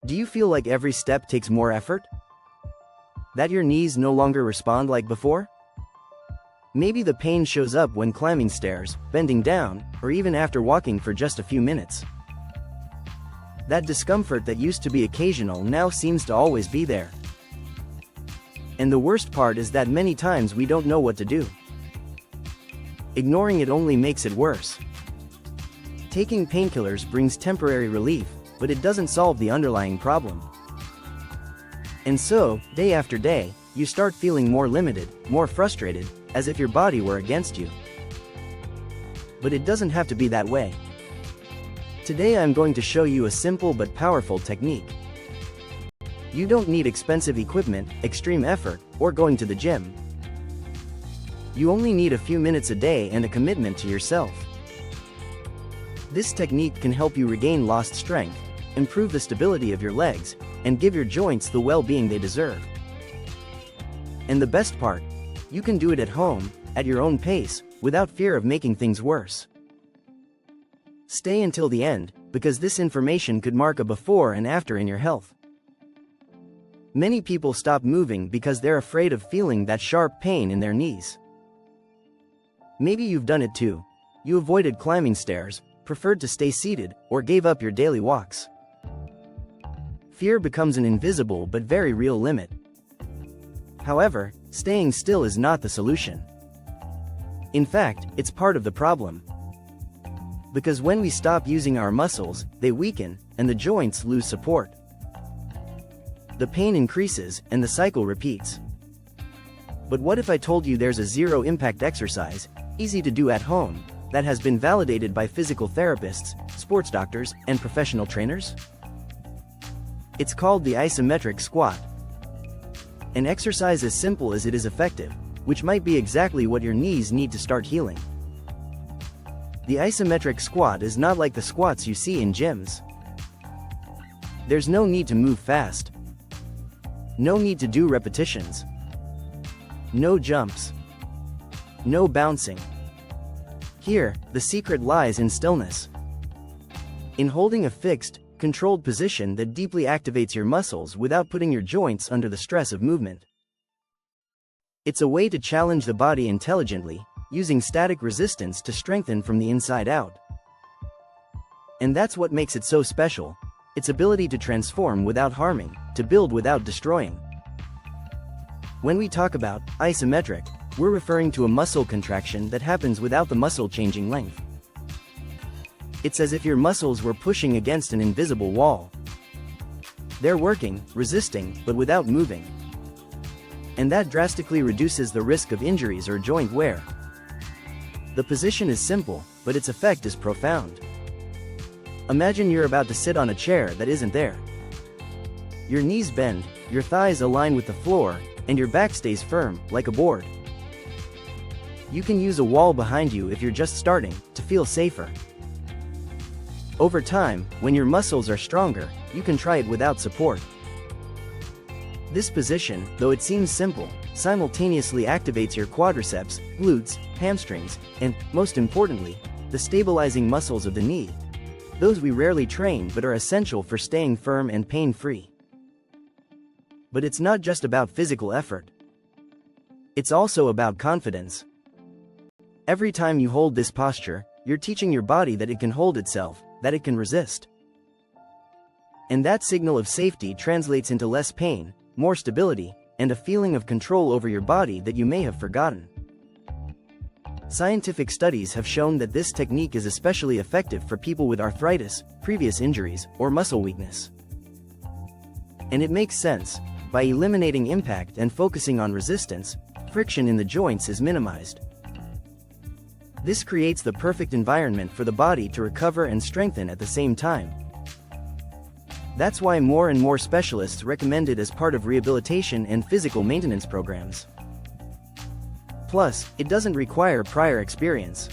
Do you feel like every step takes more effort? That your knees no longer respond like before? Maybe the pain shows up when climbing stairs, bending down, or even after walking for just a few minutes. That discomfort that used to be occasional now seems to always be there. And the worst part is that many times we don't know what to do. Ignoring it only makes it worse. Taking painkillers brings temporary relief, but it doesn't solve the underlying problem. And so, day after day, you start feeling more limited, more frustrated, as if your body were against you. But it doesn't have to be that way. Today I'm going to show you a simple but powerful technique. You don't need expensive equipment, extreme effort, or going to the gym. You only need a few minutes a day and a commitment to yourself. This technique can help you regain lost strength, improve the stability of your legs, and give your joints the well-being they deserve. And the best part, you can do it at home, at your own pace, without fear of making things worse. Stay until the end, because this information could mark a before and after in your health. Many people stop moving because they're afraid of feeling that sharp pain in their knees. Maybe you've done it too. You avoided climbing stairs, preferred to stay seated, or gave up your daily walks. Fear becomes an invisible but very real limit. However, staying still is not the solution. In fact, it's part of the problem. Because when we stop using our muscles, they weaken, and the joints lose support. The pain increases, and the cycle repeats. But what if I told you there's a zero-impact exercise, easy to do at home, that has been validated by physical therapists, sports doctors, and professional trainers? It's called the isometric squat. An exercise as simple as it is effective, which might be exactly what your knees need to start healing. The isometric squat is not like the squats you see in gyms. There's no need to move fast. No need to do repetitions. No jumps. No bouncing. Here, the secret lies in stillness. In holding a fixed, controlled position that deeply activates your muscles without putting your joints under the stress of movement. It's a way to challenge the body intelligently, using static resistance to strengthen from the inside out. And that's what makes it so special, its ability to transform without harming, to build without destroying. When we talk about isometric, we're referring to a muscle contraction that happens without the muscle changing length. It's as if your muscles were pushing against an invisible wall. They're working, resisting, but without moving. And that drastically reduces the risk of injuries or joint wear. The position is simple, but its effect is profound. Imagine you're about to sit on a chair that isn't there. Your knees bend, your thighs align with the floor, and your back stays firm, like a board. You can use a wall behind you if you're just starting, to feel safer. Over time, when your muscles are stronger, you can try it without support. This position, though it seems simple, simultaneously activates your quadriceps, glutes, hamstrings, and, most importantly, the stabilizing muscles of the knee. Those we rarely train but are essential for staying firm and pain-free. But it's not just about physical effort. It's also about confidence. Every time you hold this posture, you're teaching your body that it can hold itself, that it can resist. And that signal of safety translates into less pain, more stability, and a feeling of control over your body that you may have forgotten. Scientific studies have shown that this technique is especially effective for people with arthritis, previous injuries, or muscle weakness. And it makes sense. By eliminating impact and focusing on resistance, friction in the joints is minimized. This creates the perfect environment for the body to recover and strengthen at the same time. That's why more and more specialists recommend it as part of rehabilitation and physical maintenance programs. Plus, it doesn't require prior experience.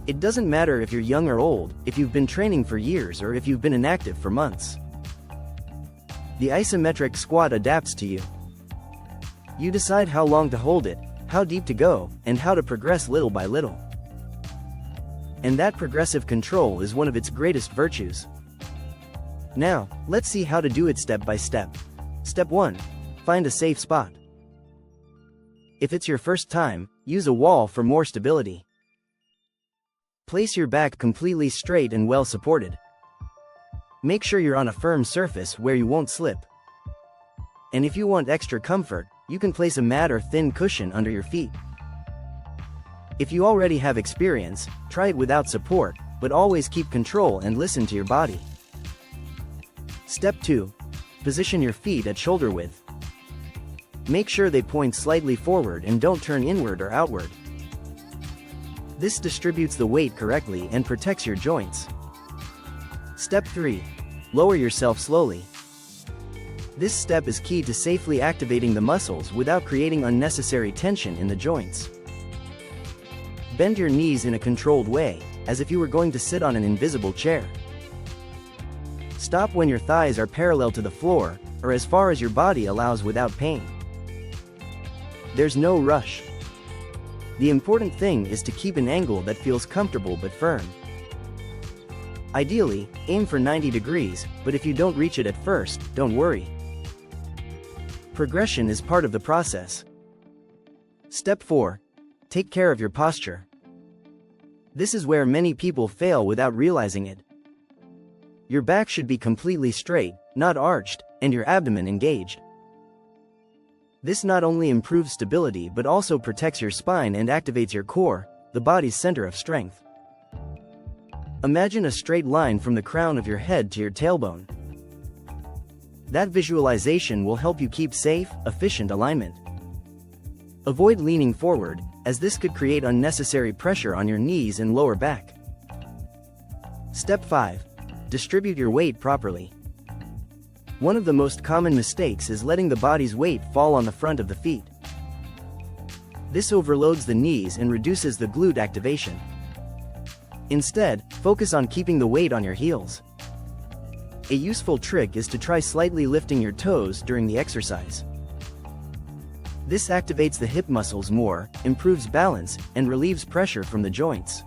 It doesn't matter if you're young or old, if you've been training for years or if you've been inactive for months. The isometric squat adapts to you. You decide how long to hold it, how deep to go, and how to progress little by little. And that progressive control is one of its greatest virtues. Now, let's see how to do it step by step. Step 1. Find a safe spot. If it's your first time, use a wall for more stability. Place your back completely straight and well supported. Make sure you're on a firm surface where you won't slip. And if you want extra comfort, you can place a mat or thin cushion under your feet. If you already have experience, try it without support, but always keep control and listen to your body. Step 2. Position your feet at shoulder width. Make sure they point slightly forward and don't turn inward or outward. This distributes the weight correctly and protects your joints. Step 3. Lower yourself slowly. This step is key to safely activating the muscles without creating unnecessary tension in the joints. Bend your knees in a controlled way, as if you were going to sit on an invisible chair. Stop when your thighs are parallel to the floor, or as far as your body allows without pain. There's no rush. The important thing is to keep an angle that feels comfortable but firm. Ideally, aim for 90 degrees, but if you don't reach it at first, don't worry. Progression is part of the process. Step 4. Take care of your posture. This is where many people fail without realizing it. Your back should be completely straight, not arched, and your abdomen engaged. This not only improves stability but also protects your spine and activates your core, the body's center of strength. Imagine a straight line from the crown of your head to your tailbone. That visualization will help you keep safe, efficient alignment. Avoid leaning forward, as this could create unnecessary pressure on your knees and lower back. Step 5. Distribute your weight properly. One of the most common mistakes is letting the body's weight fall on the front of the feet. This overloads the knees and reduces the glute activation. Instead, focus on keeping the weight on your heels. A useful trick is to try slightly lifting your toes during the exercise. This activates the hip muscles more, improves balance, and relieves pressure from the joints.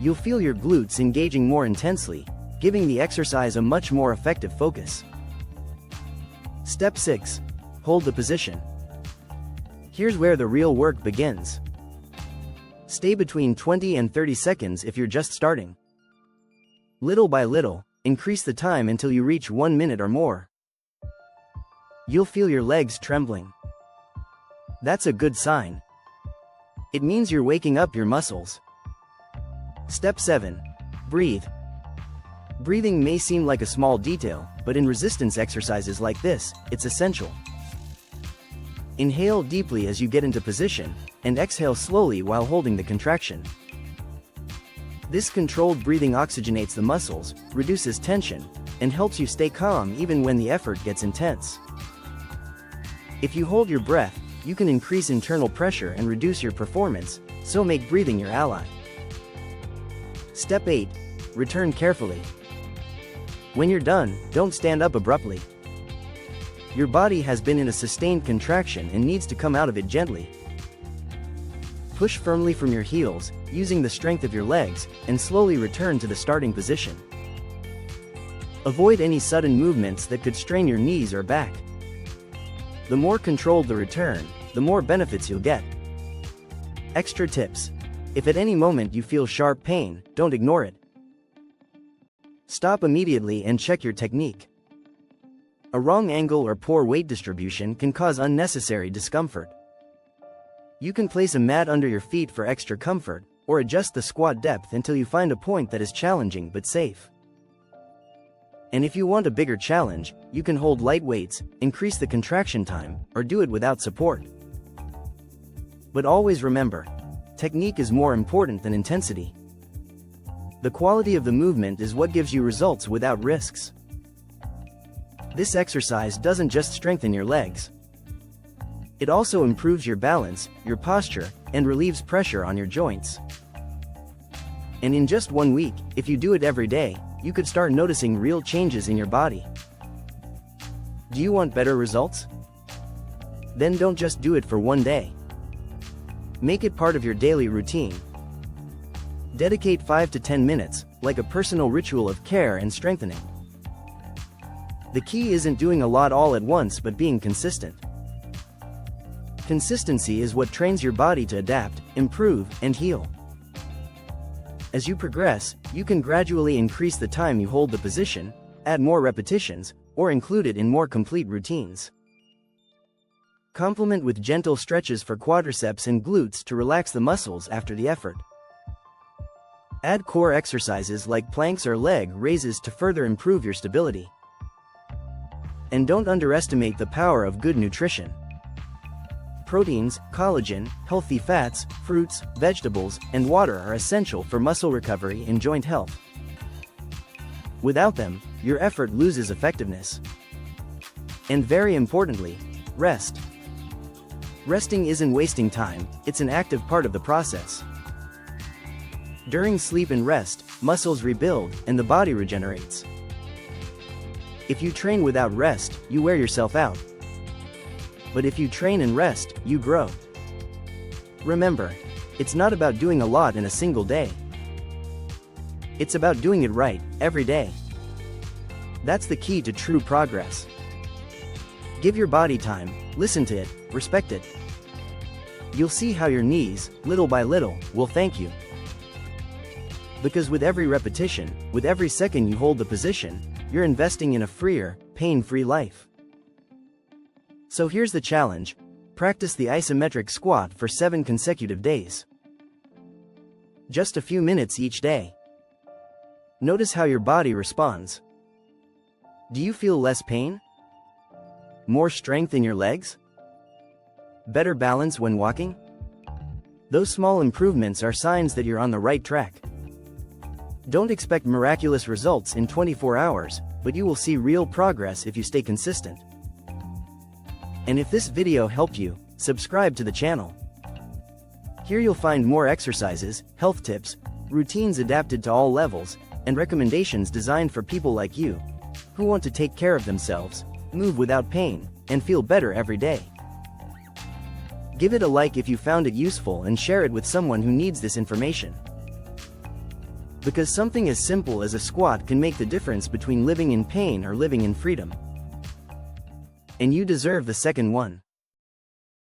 You'll feel your glutes engaging more intensely, giving the exercise a much more effective focus. Step 6. Hold the position. Here's where the real work begins. Stay between 20 and 30 seconds if you're just starting. Little by little, increase the time until you reach 1 minute or more. You'll feel your legs trembling. That's a good sign. It means you're waking up your muscles. Step 7. Breathe. Breathing may seem like a small detail, but in resistance exercises like this, it's essential. Inhale deeply as you get into position, and exhale slowly while holding the contraction. This controlled breathing oxygenates the muscles, reduces tension, and helps you stay calm even when the effort gets intense. If you hold your breath, you can increase internal pressure and reduce your performance, so make breathing your ally. Step 8. Return carefully. When you're done, don't stand up abruptly. Your body has been in a sustained contraction and needs to come out of it gently. Push firmly from your heels, using the strength of your legs, and slowly return to the starting position. Avoid any sudden movements that could strain your knees or back. The more controlled the return, the more benefits you'll get. Extra tips. If at any moment you feel sharp pain, don't ignore it. Stop immediately and check your technique. A wrong angle or poor weight distribution can cause unnecessary discomfort. You can place a mat under your feet for extra comfort, or adjust the squat depth until you find a point that is challenging but safe. And if you want a bigger challenge, you can hold light weights, increase the contraction time, or do it without support. But always remember, technique is more important than intensity. The quality of the movement is what gives you results without risks. This exercise doesn't just strengthen your legs. It also improves your balance, your posture, and relieves pressure on your joints. And in just 1 week, if you do it every day, you could start noticing real changes in your body. Do you want better results? Then don't just do it for 1 day. Make it part of your daily routine. Dedicate 5 to 10 minutes, like a personal ritual of care and strengthening. The key isn't doing a lot all at once but being consistent. Consistency is what trains your body to adapt, improve, and heal. As you progress, you can gradually increase the time you hold the position, add more repetitions, or include it in more complete routines. Complement with gentle stretches for quadriceps and glutes to relax the muscles after the effort. Add core exercises like planks or leg raises to further improve your stability. And don't underestimate the power of good nutrition. Proteins, collagen, healthy fats, fruits, vegetables, and water are essential for muscle recovery and joint health. Without them, your effort loses effectiveness. And very importantly, rest. Resting isn't wasting time, it's an active part of the process. During sleep and rest, muscles rebuild and the body regenerates. If you train without rest, you wear yourself out. But if you train and rest, you grow. Remember, it's not about doing a lot in a single day. It's about doing it right, every day. That's the key to true progress. Give your body time, listen to it, respect it. You'll see how your knees, little by little, will thank you. Because with every repetition, with every second you hold the position, you're investing in a freer, pain-free life. So here's the challenge: practice the isometric squat for 7 consecutive days. Just a few minutes each day. Notice how your body responds. Do you feel less pain? More strength in your legs? Better balance when walking? Those small improvements are signs that you're on the right track. Don't expect miraculous results in 24 hours, but you will see real progress if you stay consistent. And if this video helped you, subscribe to the channel. Here you'll find more exercises, health tips, routines adapted to all levels, and recommendations designed for people like you, who want to take care of themselves, move without pain, and feel better every day. Give it a like if you found it useful and share it with someone who needs this information. Because something as simple as a squat can make the difference between living in pain or living in freedom. And you deserve the second one.